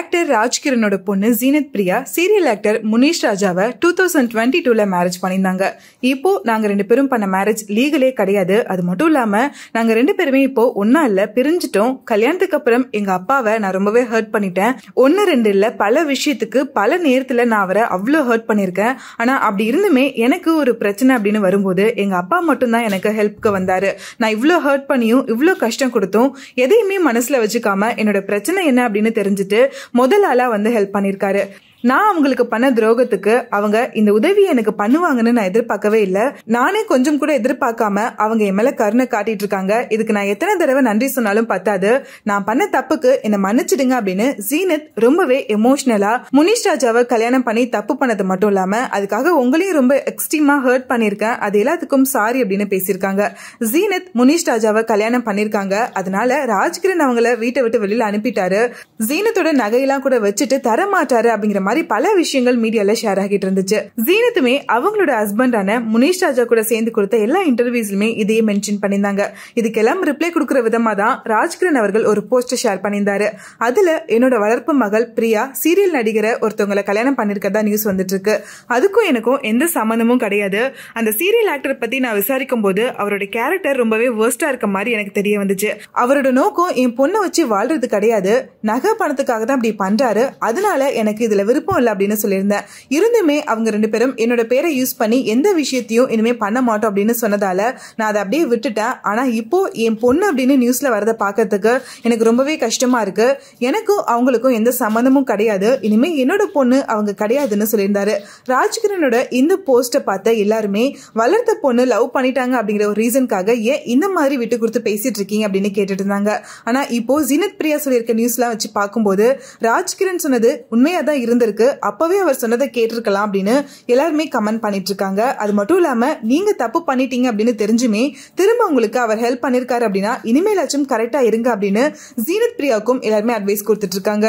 Actor ராஜ்கிரனோட பொண்ணு Zeenat Priya serial actor Munish ராஜாவை 2022ல marriage பண்ணியிருந்தாங்க. இப்போ நாங்க 2 பேரும் பண்ண மேரேஜ் லீகலே கிடையாது. அது மட்டும் இல்லாம நாங்க 2 பேருமே இப்போ ஒன்னா இல்ல, பிரிஞ்சிட்டோம். கல்யாணத்துக்கு அப்புறம் எங்க அப்பாவை நான் ரொம்பவே ஹர்ட் பண்ணிட்டேன். 1-2 இல்ல, பல விஷயத்துக்கு பல நேரத்துல நான் அவரை அவ்வளவு ஹர்ட் பண்ணிருக்கேன். ஆனா அப்படி இருந்துமே எனக்கு ஒரு பிரச்சனை அப்படின்னு வரும்போது எங்க அப்பா மட்டும் தான் எனக்கு ஹெல்ப்க்கு வந்தாரு. நான் இவ்வளவு ஹர்ட் பண்ணியும் இவ்வளவு கஷ்டம் கொடுத்தும் எதையுமே மனசுல வச்சுக்காம என்னோட பிரச்சனை என்ன அப்படின்னு தெரிஞ்சுட்டு முதல் ஆளா வந்து ஹெல்ப் பண்ணிருக்காரு. நான் அவங்களுக்கு பண்ண துரோகத்துக்கு அவங்க இந்த உதவி எனக்கு பண்ணுவாங்கன்னு நான் எதிர்பார்க்கவே இல்லை. நானே கொஞ்சம் கூட எதிர்பார்க்காம அவங்க என் மேல கருணை காட்டிட்டு இருக்காங்க. இதுக்கு நான் எத்தனை தடவை நன்றி சொன்னாலும் பத்தாது. நான் பண்ண தப்புக்கு என்ன மன்னிச்சிடுங்க அப்படின்னு ஜீனத் ரொம்பவே எமோஷனலா முனிஷ் ராஜாவை கல்யாணம் பண்ணி தப்பு பண்ணது மட்டும் இல்லாம அதுக்காக உங்களையும் ரொம்ப எக்ஸ்ட்ரீமா ஹர்ட் பண்ணிருக்கேன், அது எல்லாத்துக்கும் சாரி அப்படின்னு பேசியிருக்காங்க. ஜீனத் முனிஷ் ராஜாவை கல்யாணம் பண்ணிருக்காங்க. அதனால ராஜ்கிரண் அவங்கள வீட்டை விட்டு வெளியில அனுப்பிட்டாரு. ஜீனத்தோட நகையெல்லாம் கூட வச்சுட்டு தரமாட்டாரு அப்படிங்கிற மாதிரி பல விஷயங்கள் மீடியால ஷேர் ஆகிட்டு இருந்துச்சு. ஜீனத்துமே அவங்களோட ஹஸ்பண்டான முனிஷ் ராஜா கூட சேர்ந்து கொடுத்த எல்லா இன்டர்வியூஸ்லுமே இதையே மென்ஷன் பண்ணியிருந்தாங்க. இதுக்கெல்லாம் ரிப்ளை கொடுக்கிற விதமா தான் ராஜ்கிரண் அவர்கள் ஒரு போஸ்டர் ஷேர் பண்ணியிருந்தாரு. அதுல என்னோட வளர்ப்பு மகள் பிரியா சீரியல் நடிகரை ஒருத்தவங்களை கல்யாணம் பண்ணிருக்கதா நியூஸ் வந்துட்டு இருக்கு. அதுக்கும் எனக்கும் எந்த சம்பந்தமும் கிடையாது. அந்த சீரியல் ஆக்டர் பத்தி நான் விசாரிக்கும் போது அவரோட கேரக்டர் ரொம்பவே வேர்ஸ்டா இருக்க மாதிரி எனக்கு தெரிய வந்துச்சு. அவரோட நோக்கம் என் பொண்ணை வச்சு வாழ்றது கிடையாது, நகை பணத்துக்காக தான் அப்படி பண்றாரு. அதனால எனக்கு இதுல விருப்பம் இல்ல அப்படின்னு சொல்லியிருந்தேன். இருந்துமே அவங்க 2 பேரும் என்னோட பேரை யூஸ் பண்ணி எந்த விஷயத்தையும் இனிமே பண்ண மாட்டோம் அப்படின்னு சொன்னதால நான் அதை அப்படியே விட்டுட்டேன். ஆனா இப்போ என் பொண்ணு அப்படின்னு நியூஸ்ல வரத பாக்கிறதுக்கு எனக்கு ரொம்பவே கஷ்டமா இருக்கு. எனக்கும் அவங்களுக்கும் எந்த சம்பந்தமும் கிடையாது, இனிமே என்னோட பொண்ணு அவங்க கிடையாதுன்னு சொல்லியிருந்தாரு. ராஜ்கிரனோட இந்த போஸ்ட பார்த்த எல்லாருமே வளர்த்த பொண்ணு லவ் பண்ணிட்டாங்க அப்படிங்கிற ஒரு ரீசனுக்காக ஏன் இந்த மாதிரி விட்டு கொடுத்து பேசிட்டு இருக்கீங்க அப்படின்னு கேட்டுட்டு இருந்தாங்க. ஆனா இப்போ ஜீனத் பிரியா சொல்லியிருக்க நியூஸ்லாம் வச்சு பார்க்கும்போது ராஜ்கிரண் சொன்னது உண்மையா தான் இருந்திருக்கு. அப்பவே அவர் சொன்னதை கேட்டிருக்கலாம் அப்படின்னு எல்லாருமே கமெண்ட் பண்ணிட்டு இருக்காங்க. அது மட்டும் இல்லாம நீங்க தப்பு பண்ணிட்டீங்க அப்படின்னு தெரிஞ்சுமே திரும்ப உங்களுக்கு அவர் ஹெல்ப் பண்ணிருக்காரு அப்படின்னா இனிமேலாச்சும் கரெக்டா இருங்க அப்படின்னு ஜீனத் பிரியாவுக்கும் எல்லாருமே அட்வைஸ் கொடுத்துட்டு இருக்காங்க.